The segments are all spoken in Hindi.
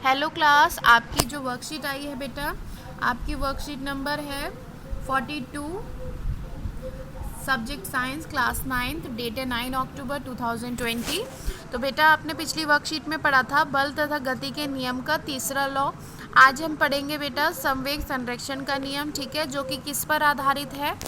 हेलो क्लास, आपकी जो वर्कशीट आई है बेटा, आपकी वर्कशीट नंबर है 42, subject science, class 9th, date है 9 अक्टूबर 2020। तो बेटा आपने पिछली वर्कशीट में पढ़ा था बल तथा गति के नियम का तीसरा लॉ। आज हम पढ़ेंगे बेटा संवेग संरक्षण का नियम, ठीक है, जो कि किस पर आधारित है?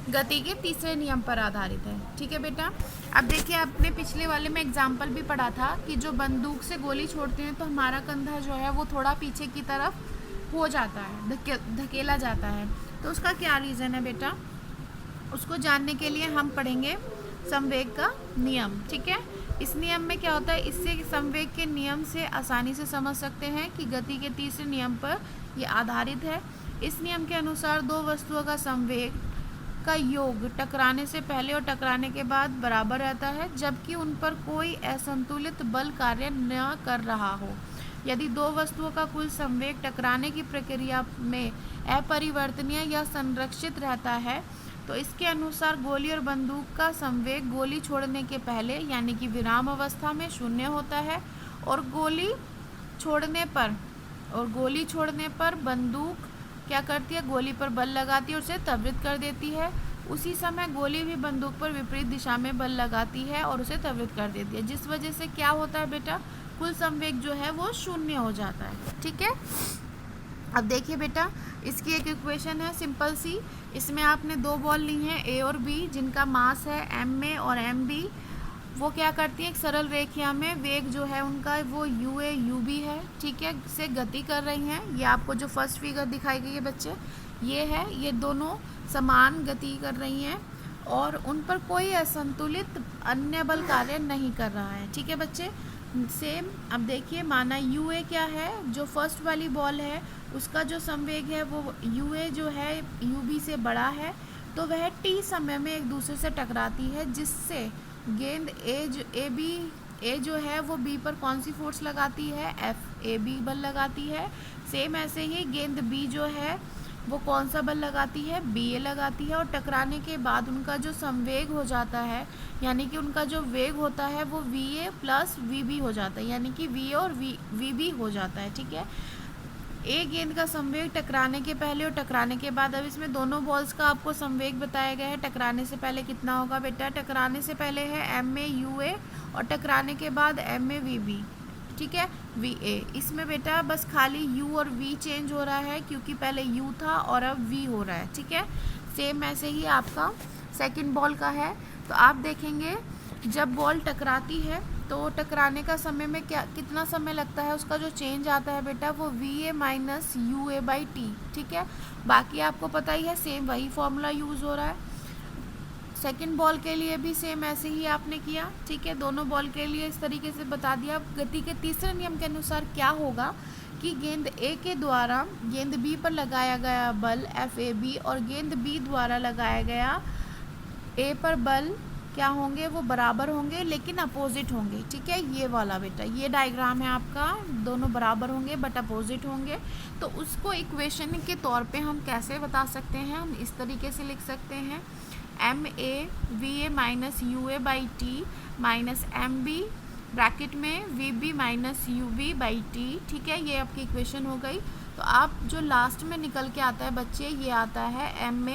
गति के तीसरे नियम पर आधारित है। ठीक है बेटा, अब देखिए आपने पिछले वाले में एग्जाम्पल भी पढ़ा था कि जो बंदूक से गोली छोड़ते हैं तो हमारा कंधा जो है वो थोड़ा पीछे की तरफ हो जाता है, धकेला जाता है। तो उसका क्या रीज़न है बेटा, उसको जानने के लिए हम पढ़ेंगे संवेग का नियम। ठीक है, इस नियम में क्या होता है, इससे संवेग के नियम से आसानी से समझ सकते हैं कि गति के तीसरे नियम पर ये आधारित है। इस नियम के अनुसार दो वस्तुओं का संवेग का योग टकराने से पहले और टकराने के बाद बराबर रहता है, जबकि उन पर कोई असंतुलित बल कार्य न कर रहा हो। यदि दो वस्तुओं का कुल संवेग टकराने की प्रक्रिया में अपरिवर्तनीय या संरक्षित रहता है तो इसके अनुसार गोली और बंदूक का संवेग गोली छोड़ने के पहले यानी कि विराम अवस्था में शून्य होता है, और गोली छोड़ने पर बंदूक क्या करती है, गोली पर बल लगाती है और उसे त्वरित कर देती है। उसी समय गोली भी बंदूक पर विपरीत दिशा में बल लगाती है और उसे त्वरित कर देती है, जिस वजह से क्या होता है बेटा, कुल संवेग जो है वो शून्य हो जाता है। ठीक है, अब देखिए बेटा इसकी एक इक्वेशन है सिंपल सी। इसमें आपने दो बॉल ली हैं ए और बी, जिनका मास है एम ए और एम बी। वो क्या करती है, एक सरल रेखा में वेग जो है उनका वो यू ए यू बी है, ठीक है, से गति कर रही हैं। ये आपको जो फर्स्ट फिगर दिखाई गई है बच्चे, ये है, ये दोनों समान गति कर रही हैं और उन पर कोई असंतुलित अन्य बल कार्य नहीं कर रहा है। ठीक है बच्चे, सेम अब देखिए, माना यू ए क्या है, जो फर्स्ट वाली बॉल है उसका जो संवेग है वो यू ए जो है यू बी से बड़ा है, तो वह टी समय में एक दूसरे से टकराती है, जिससे गेंद ए जो है वो बी पर कौन सी फोर्स लगाती है, एफ ए बी बल लगाती है। सेम ऐसे ही गेंद बी जो है वो कौन सा बल लगाती है, बी ए लगाती है, और टकराने के बाद उनका जो संवेग हो जाता है यानी कि उनका जो वेग होता है वो V A plus V B हो जाता है, यानी कि वी ए और वी बी हो जाता है। ठीक है, एक गेंद का संवेग टकराने के पहले और टकराने के बाद। अब इसमें दोनों बॉल्स का आपको संवेग बताया गया है। टकराने से पहले कितना होगा बेटा, टकराने से पहले है एम ए यू ए और टकराने के बाद एम ए वी बी, ठीक है, वी ए। इसमें बेटा बस खाली यू और वी चेंज हो रहा है क्योंकि पहले यू था और अब वी हो रहा है। ठीक है, सेम ऐसे ही आपका सेकंड बॉल का है। तो आप देखेंगे जब बॉल टकराती है तो टकराने का समय में कितना समय लगता है, उसका जो चेंज आता है बेटा वो V A minus U A by T. ठीक है, बाकी आपको पता ही है, सेम वही फॉर्मूला यूज़ हो रहा है। सेकंड बॉल के लिए भी सेम ऐसे ही आपने किया। ठीक है, दोनों बॉल के लिए इस तरीके से बता दिया। गति के तीसरे नियम के अनुसार क्या होगा कि गेंद ए के द्वारा गेंद बी पर लगाया गया बल एफ ए बी और गेंद बी द्वारा लगाया गया ए पर बल क्या होंगे, वो बराबर होंगे लेकिन अपोजिट होंगे। ठीक है, ये वाला बेटा, ये डायग्राम है आपका, दोनों बराबर होंगे बट अपोजिट होंगे। तो उसको इक्वेशन के तौर पे हम कैसे बता सकते हैं, हम इस तरीके से लिख सकते हैं, M A V A minus U A by T minus M B bracket में V B minus U B by T. ठीक है, ये आपकी इक्वेशन हो गई। तो आप जो लास्ट में निकल के आता है बच्चे, ये आता है M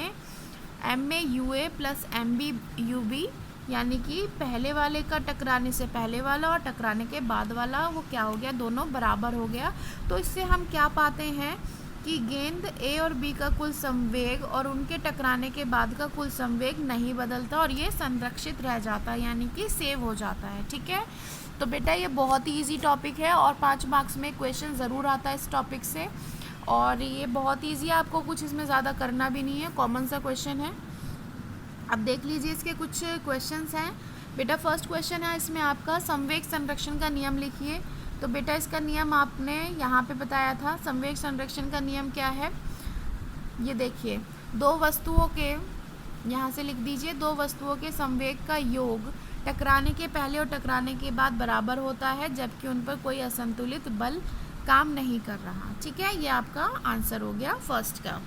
A U A plus M B U B, यानी कि पहले वाले का टकराने से पहले वाला और टकराने के बाद वाला वो क्या हो गया, दोनों बराबर हो गया। तो इससे हम क्या पाते हैं कि गेंद ए और बी का कुल संवेग और उनके टकराने के बाद का कुल संवेग नहीं बदलता और ये संरक्षित रह जाता है, यानी कि सेव हो जाता है। ठीक है, तो बेटा ये बहुत ही ईजी टॉपिक है और 5 मार्क्स में क्वेश्चन ज़रूर आता है इस टॉपिक से, और ये बहुत ईजी है, आपको कुछ इसमें ज़्यादा करना भी नहीं है, कॉमन सा क्वेश्चन है। अब देख लीजिए इसके कुछ क्वेश्चंस हैं बेटा। फर्स्ट क्वेश्चन है इसमें आपका संवेग संरक्षण का नियम लिखिए। तो बेटा इसका नियम आपने यहाँ पे बताया था। संवेग संरक्षण का नियम क्या है, ये देखिए, दो वस्तुओं के, यहाँ से लिख दीजिए, दो वस्तुओं के संवेग का योग टकराने के पहले और टकराने के बाद बराबर होता है, जबकि उन पर कोई असंतुलित बल काम नहीं कर रहा। ठीक है, ये आपका आंसर हो गया फर्स्ट का।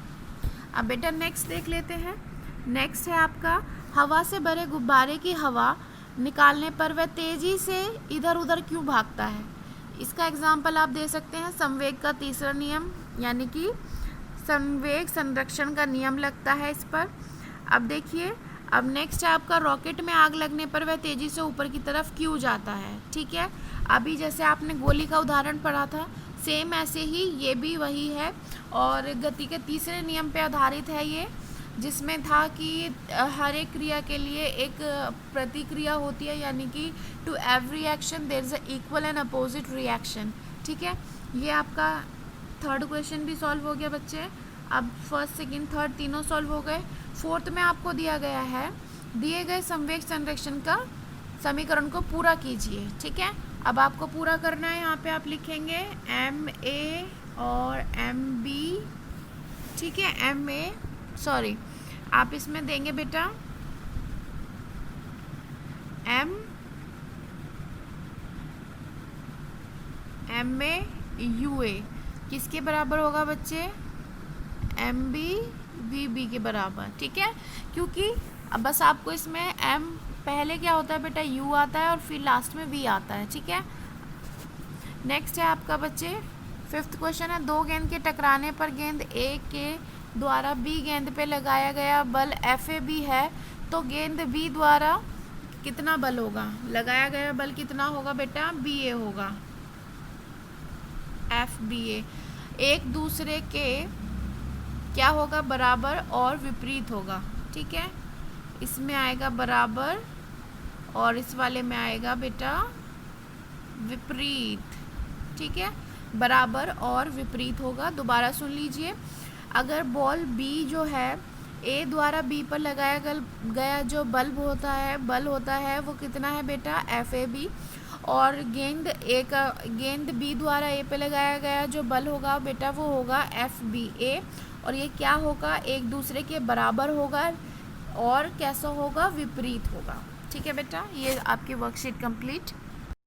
अब बेटा नेक्स्ट देख लेते हैं। नेक्स्ट है आपका, हवा से भरे गुब्बारे की हवा निकालने पर वह तेजी से इधर उधर क्यों भागता है। इसका एग्जाम्पल आप दे सकते हैं संवेग का तीसरा नियम, यानी कि संवेग संरक्षण का नियम लगता है इस पर। अब देखिए, अब नेक्स्ट है आपका रॉकेट में आग लगने पर वह तेज़ी से ऊपर की तरफ क्यों जाता है। ठीक है, अभी जैसे आपने गोली का उदाहरण पढ़ा था, सेम ऐसे ही ये भी वही है और गति के तीसरे नियम पे आधारित है ये, जिसमें था कि हर एक क्रिया के लिए एक प्रतिक्रिया होती है, यानी कि to every action there is a equal and opposite reaction. ठीक है, ये आपका थर्ड क्वेश्चन भी सॉल्व हो गया बच्चे। अब फर्स्ट सेकंड थर्ड तीनों सॉल्व हो गए। फोर्थ में आपको दिया गया है, दिए गए संवेग संरक्षण का समीकरण को पूरा कीजिए। ठीक है, अब आपको पूरा करना है, यहाँ पे आप लिखेंगे एम ए और एम बी। ठीक है, एम ए सॉरी आप इसमें देंगे बेटा एम ए यू ए किसके बराबर होगा बच्चे, एम बी वी बी के बराबर। ठीक है, क्योंकि अब बस आपको इसमें एम पहले क्या होता है बेटा, यू आता है और फिर लास्ट में वी आता है। ठीक है, नेक्स्ट है आपका बच्चे फिफ्थ क्वेश्चन है, दो गेंद के टकराने पर गेंद ए के द्वारा बी गेंद पे लगाया गया बल एफ ए बी है, तो गेंद बी द्वारा कितना बल होगा, लगाया गया बल कितना होगा बेटा, बी ए होगा, एफ बी ए। एक दूसरे के क्या होगा, बराबर और विपरीत होगा। ठीक है, इसमें आएगा बराबर और इस वाले में आएगा बेटा विपरीत। ठीक है, बराबर और विपरीत होगा। दोबारा सुन लीजिए, अगर बॉल बी जो है ए द्वारा बी पर लगाया गया जो बल होता है वो कितना है बेटा, एफ ए बी, और गेंद बी द्वारा ए पे लगाया गया जो बल होगा बेटा वो होगा एफ बी ए, और ये क्या होगा, एक दूसरे के बराबर होगा और कैसा होगा, विपरीत होगा। ठीक है बेटा, ये आपकी वर्कशीट कंप्लीट।